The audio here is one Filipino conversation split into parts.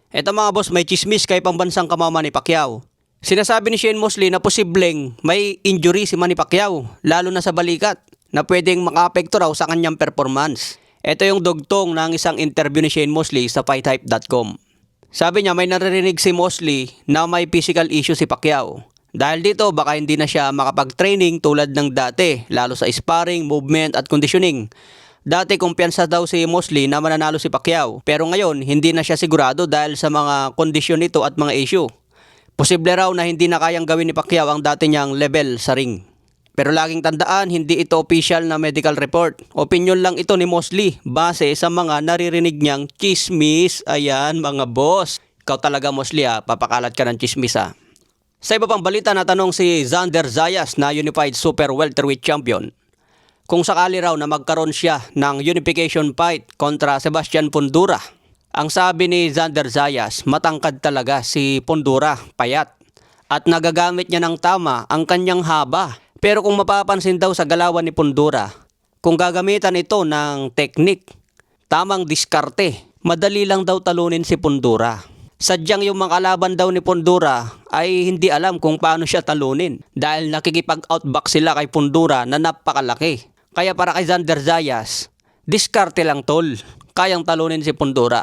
Eto mga boss, may chismis kay pambansang kamama ni Pacquiao. Sinasabi ni Shane Mosley na posibleng may injury si Manny Pacquiao, lalo na sa balikat, na pwedeng makaapekto raw sa kanyang performance. Ito yung dugtong ng isang interview ni Shane Mosley sa FightHype.com. Sabi niya may naririnig si Mosley na may physical issue si Pacquiao. Dahil dito baka hindi na siya makapag-training tulad ng dati, lalo sa sparring, movement at conditioning. Dati kumpiyansa daw si Mosley na mananalo si Pacquiao, pero ngayon hindi na siya sigurado dahil sa mga kondisyon nito at mga issue. Posible raw na hindi na kayang gawin ni Pacquiao ang dati niyang level sa ring. Pero laging tandaan, hindi ito official na medical report. Opinion lang ito ni Mosley base sa mga naririnig niyang chismis. Ayan mga boss. Ikaw talaga Mosley papakalat ka ng chismis . Sa iba pang balita, natanong si Xander Zayas na Unified Super Welterweight Champion kung sakali raw na magkaroon siya ng unification fight kontra Sebastian Fundora. Ang sabi ni Xander Zayas, matangkad talaga si Fundora, payat, at nagagamit niya ng tama ang kanyang haba. Pero kung mapapansin daw sa galawan ni Fundora, kung gagamitan ito ng teknik, tamang diskarte, madali lang daw talunin si Fundora. Sadyang yung mga kalaban daw ni Fundora ay hindi alam kung paano siya talunin dahil nakikipag-outback sila kay Fundora na napakalaki. Kaya para kay Xander Zayas, diskarte lang tol, kayang talunin si Fundora.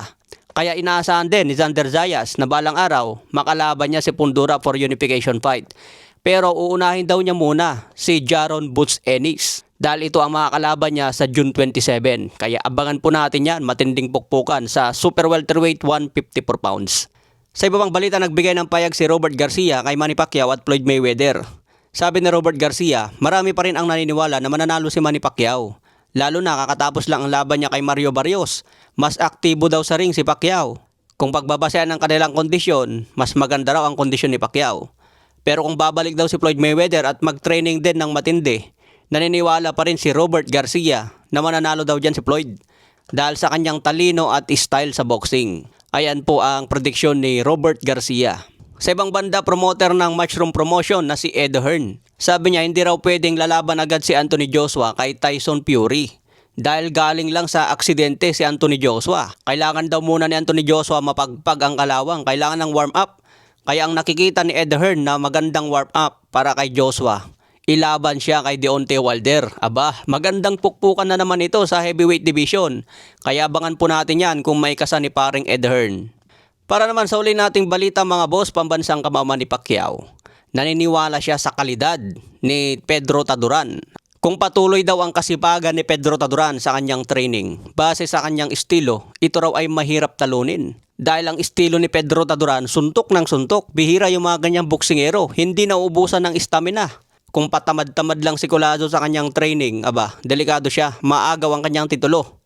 Kaya inaasahan din ni Xander Zayas na balang araw makalaban niya si Fundora for unification fight. Pero uunahin daw niya muna si Jaron Boots Ennis dahil ito ang makakalaban niya sa June 27. Kaya abangan po natin yan, matinding pukpukan sa Super Welterweight 154 pounds. Sa iba pang balita, nagbigay ng payag si Robert Garcia kay Manny Pacquiao at Floyd Mayweather. Sabi ni Robert Garcia, marami pa rin ang naniniwala na mananalo si Manny Pacquiao. Lalo na kakatapos lang ang laban niya kay Mario Barrios. Mas aktibo daw sa ring si Pacquiao. Kung pagbabasehan ng kanilang kondisyon, mas maganda raw ang kondisyon ni Pacquiao. Pero kung babalik daw si Floyd Mayweather at mag-training din ng matindi, naniniwala pa rin si Robert Garcia na mananalo daw dyan si Floyd dahil sa kanyang talino at style sa boxing. Ayan po ang prediksyon ni Robert Garcia. Sa ibang banda, promoter ng Matchroom Promotion na si Ed Hearn. Sabi niya hindi raw pwedeng lalaban agad si Anthony Joshua kay Tyson Fury. Dahil galing lang sa aksidente si Anthony Joshua. Kailangan daw muna ni Anthony Joshua mapagpag ang kalawang. Kailangan ng warm-up. Kaya ang nakikita ni Ed Hearn na magandang warm-up para kay Joshua, ilaban siya kay Deontay Wilder. Aba, magandang pukpukan na naman ito sa heavyweight division. Kaya abangan po natin yan kung may kasa ni paring Ed Hearn. Para naman sa uli nating balita mga boss, pambansang kamama ni Pacquiao. Naniniwala siya sa kalidad ni Pedro Taduran. Kung patuloy daw ang kasipagan ni Pedro Taduran sa kanyang training, base sa kanyang estilo, ito raw ay mahirap talunin. Dahil ang estilo ni Pedro Taduran, suntok ng suntok. Bihira yung mga ganyang boksingero, hindi nauubusan ng stamina. Kung patamad-tamad lang si Colazo sa kanyang training, aba, delikado siya, maagaw ang kanyang titulo.